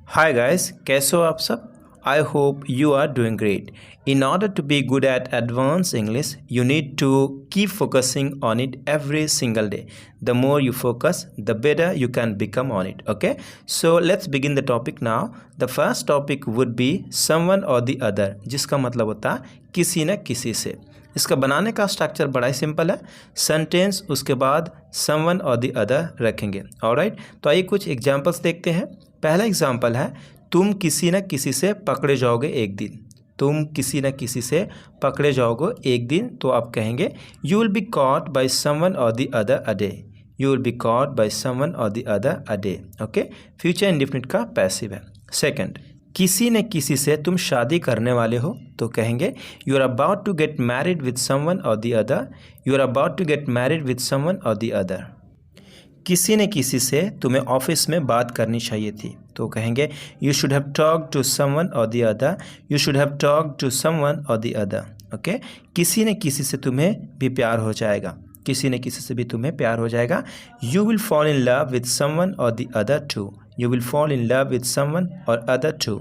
Hi guys, कैसे हो आप सब? I hope you are doing great. In order to be good at advanced English, you need to keep focusing on it every single day. The more you focus, the better you can become on it. Okay? So let's begin the topic now. The first topic would be someone or the other, जिसका मतलब होता है किसी न किसी से। इसका बनाने का स्ट्रक्चर बड़ा ही सिंपल है। सेंटेंस उसके बाद समवन और द अदर रखेंगे। ऑलराइट, तो आइए कुछ एग्जांपल्स देखते हैं। पहला एग्जांपल है तुम किसी न किसी से पकड़े जाओगे एक दिन। तुम किसी न किसी से पकड़े जाओगे एक दिन, तो आप कहेंगे you will be caught by someone or the other a day. You will be caught by someone or the other a day. Okay, future indefinite का पैसिव है। सेकंड, किसी न किसी से तुम शादी करने वाले हो, तो कहेंगे you are about to get married with someone or the other. You are about to get married with someone or the other. किसी न किसी से तुम्हें ऑफिस में बात करनी चाहिए थी, तो कहेंगे you should have talk to someone or the other. You should have talk to someone or the other. Okay, किसी न किसी से तुम्हें भी प्यार हो जाएगा। किसी न किसी से भी तुम्हें प्यार हो जाएगा। You will fall in love with someone or the other too. You will fall in love with someone or other too.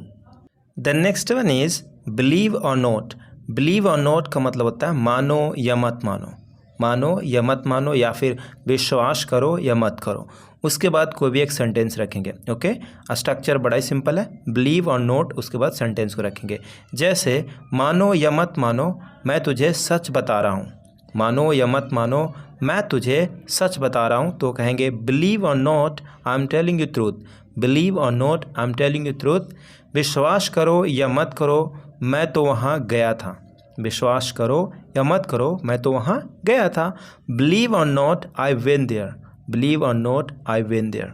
The next one is believe or not. Believe or not का मतलब होता है मानो या मत मानो। मानो या मत मानो, या फिर विश्वास करो या मत करो। उसके बाद कोई भी एक सेंटेंस रखेंगे। ओके, स्ट्रक्चर बड़ा ही सिंपल है। बिलीव और नोट, उसके बाद सेंटेंस को रखेंगे। जैसे मानो या मत मानो, मैं तुझे सच बता रहा हूँ। मानो या मत मानो, मैं तुझे सच बता रहा हूँ, तो कहेंगे believe or not, I am telling you truth. Believe or not, I am telling you truth. विश्वास करो या मत करो, मैं तो वहाँ गया था। विश्वास करो या मत करो, मैं तो वहाँ गया था। Believe or not, I went there. Believe or not, I went there.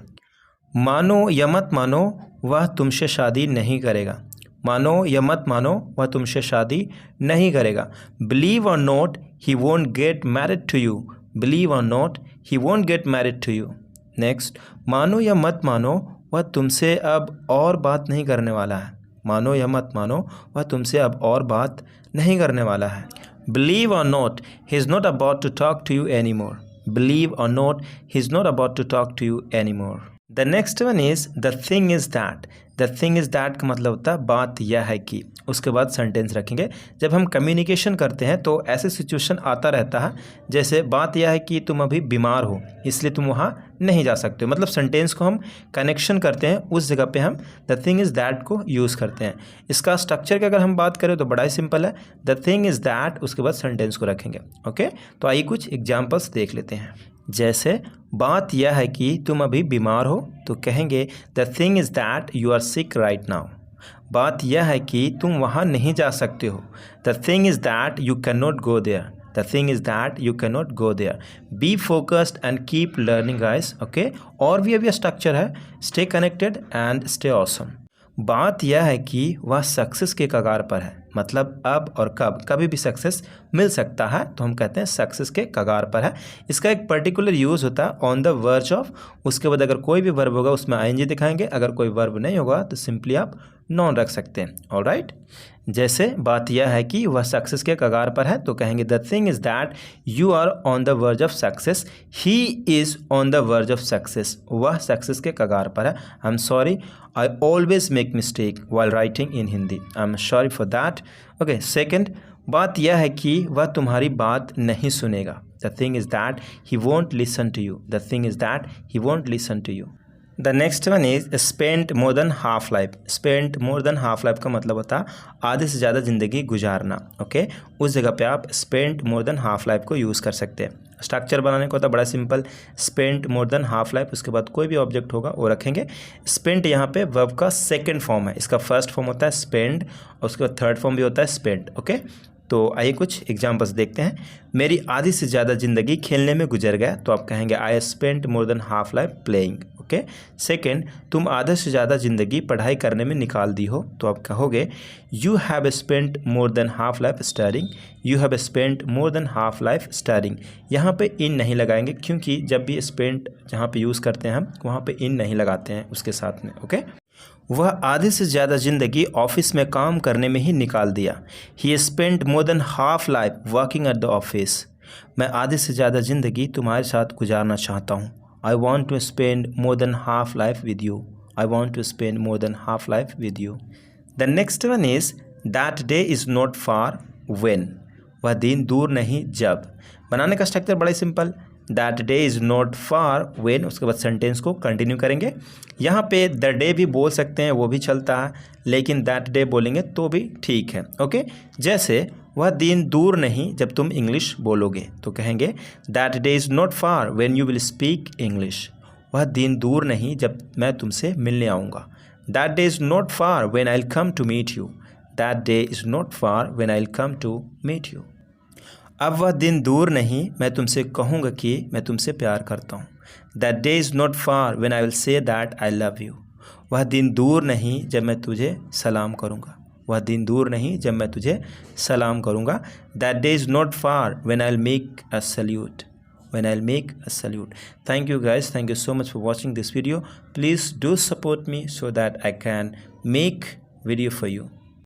मानो या मत मानो, वह तुमसे शादी नहीं करेगा। मानो या मत मानो, वह तुमसे शादी नहीं करेगा। Believe or not, he won't get married to you. Believe or not, he won't get married to you. Next, मानो या मत मानो, वह तुमसे अब और बात नहीं करने वाला है। मानो या मत मानो, वह तुमसे अब और बात नहीं करने वाला है। Believe or not, he is not about to talk to you any more. Believe or not, he is not about to talk to you any more. The next one is the thing is that. The thing is that का मतलब होता है बात यह है कि। उसके बाद सेंटेंस रखेंगे। जब हम कम्युनिकेशन करते हैं तो ऐसे सिचुएशन आता रहता है, जैसे बात यह है कि तुम अभी बीमार हो, इसलिए तुम वहाँ नहीं जा सकते हो। मतलब सेंटेंस को हम कनेक्शन करते हैं, उस जगह पे हम द थिंग इज़ दैट को यूज़ करते हैं। इसका स्ट्रक्चर की अगर हम बात करें तो बड़ा ही सिंपल है। द थिंग इज़ दैट, उसके बाद सेंटेंस को रखेंगे। ओके, तो आइए कुछ एग्जाम्पल्स देख लेते हैं। जैसे बात यह है कि तुम अभी बीमार हो, तो कहेंगे the thing is that you are sick right now. बात यह है कि तुम वहाँ नहीं जा सकते हो। The thing is that you can not go there. The thing is that you can not go there. Be focused and keep learning guys. Okay, और भी स्ट्रक्चर है। Stay connected and stay awesome. बात यह है कि वह success के कगार पर है। मतलब अब और कभी भी सक्सेस मिल सकता है, तो हम कहते हैं सक्सेस के कगार पर है। इसका एक पर्टिकुलर यूज़ होता है ऑन द वर्ज ऑफ। उसके बाद अगर कोई भी वर्ब होगा उसमें आईएनजी दिखाएंगे। अगर कोई वर्ब नहीं होगा तो सिंपली आप नॉन रख सकते हैं। ऑलराइट, जैसे बात यह है कि वह सक्सेस के कगार पर है, तो कहेंगे the thing is that you are on the verge of success. He is on the verge of success. वह सक्सेस के कगार पर है। I am sorry, I always make mistake while writing in Hindi. I am sorry for that. Okay, second, बात यह है कि वह तुम्हारी बात नहीं सुनेगा। The thing is that he won't listen to you. The thing is that he won't listen to you. The next one is spent more than half life. Spent more than half life का मतलब होता है आधे से ज़्यादा ज़िंदगी गुजारना। Okay, उस जगह पे आप spent more than half life को यूज़ कर सकते हैं। स्ट्रक्चर बनाने को होता है बड़ा simple. Spent more than half life, उसके बाद कोई भी ऑब्जेक्ट होगा वो रखेंगे। स्पेंट यहाँ पे वर्ब का सेकेंड फॉर्म है। इसका फर्स्ट फॉर्म होता है स्पेंड, और उसके बाद थर्ड फॉर्म भी होता है स्पेंट। ओके, तो आइए कुछ एग्जांपल्स देखते हैं। मेरी आधी से ज़्यादा ज़िंदगी खेलने में गुजर गया, तो आप कहेंगे I spent more than half life playing. Okay, second, तुम आधे से ज़्यादा ज़िंदगी पढ़ाई करने में निकाल दी हो, तो आप कहोगे you have spent more than half life studying. You have spent more than half life studying. यहाँ पे इन नहीं लगाएंगे, क्योंकि जब भी स्पेंट जहाँ पे यूज़ करते हैं हम, वहाँ पे इन नहीं लगाते हैं उसके साथ में। ओके, वह आधे से ज़्यादा ज़िंदगी ऑफिस में काम करने में ही निकाल दिया। ही spent more than half life working at the office. मैं आधे से ज़्यादा ज़िंदगी तुम्हारे साथ गुजारना चाहता हूँ। I want to spend more than half life with you. I want to spend more than half life with you. The next one is that day is not far when. वह दिन दूर नहीं जब. बनाने का स्ट्रक्चर बड़ा simple. That day is not far when, उसके बाद सेंटेंस को कंटिन्यू करेंगे. यहाँ पे द डे भी बोल सकते हैं, वो भी चलता है, लेकिन दैट डे बोलेंगे तो भी ठीक है. ओके, जैसे वह दिन दूर नहीं जब तुम इंग्लिश बोलोगे तो कहेंगे that day is not far when you will speak English. वह दिन दूर नहीं जब मैं तुमसे मिलने आऊँगा. That day is not far when I will come to meet you. That day is not far when I will come to meet you. अब वह दिन दूर नहीं मैं तुमसे कहूँगा कि मैं तुमसे प्यार करता हूँ. That day is not far when I will say that I love you. वह दिन दूर नहीं जब मैं तुझे सलाम करूँगा. वह दिन दूर नहीं जब मैं तुझे सलाम करूँगा. That day is not far when I will make a salute. when I'll make a salute. Thank you guys. Thank you so much for watching this video. Please do support me so that I can make video for you.